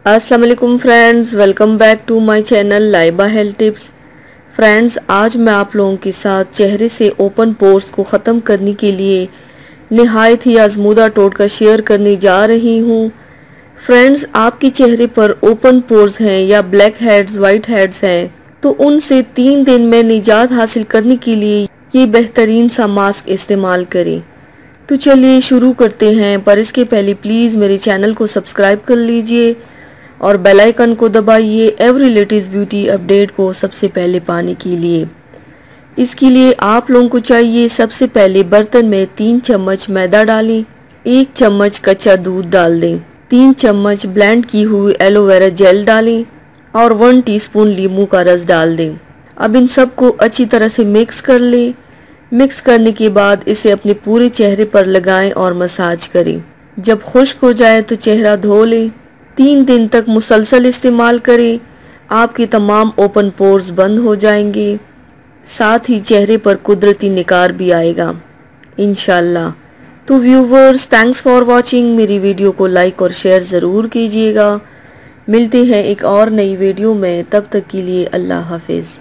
अस्सलाम वालेकुम friends, welcome back to my channel Laiba health tips. Friends, आज मैं आप लोगों के साथ चेहरे से ओपन पोर्स को ख़त्म करने के लिए निहायत ही आजमूदा टोटका शेयर करने जा रही हूँ। फ्रेंड्स, आपके चेहरे पर ओपन पोर्स हैं या ब्लैक हेड्स, वाइट हेड्स हैं तो उनसे 3 दिन में निजात हासिल करने के लिए ये बेहतरीन सा मास्क इस्तेमाल करें। तो चलिए शुरू करते हैं, पर इसके पहले प्लीज़ मेरे चैनल को सब्सक्राइब कर लीजिए और बेल आइकन को दबाइए एवरी लेटेस्ट ब्यूटी अपडेट को सबसे पहले पाने के लिए। इसके लिए आप लोगों को चाहिए, सबसे पहले बर्तन में 3 चम्मच मैदा डालें, 1 चम्मच कच्चा दूध डाल दें, 3 चम्मच ब्लेंड की हुई एलोवेरा जेल डालें और 1 टीस्पून नींबू का रस डाल दें। अब इन सब को अच्छी तरह से मिक्स कर लें। मिक्स करने के बाद इसे अपने पूरे चेहरे पर लगाएं और मसाज करें। जब खुश्क हो जाए तो चेहरा धो लें। 3 दिन तक मुसलसल इस्तेमाल करें, आपके तमाम ओपन पोर्स बंद हो जाएंगे, साथ ही चेहरे पर कुदरती निखार भी आएगा इंशाल्लाह। तो व्यूवर्स, थैंक्स फॉर वॉचिंग। मेरी वीडियो को लाइक और शेयर ज़रूर कीजिएगा। मिलते हैं एक और नई वीडियो में, तब तक के लिए अल्लाह हाफिज़।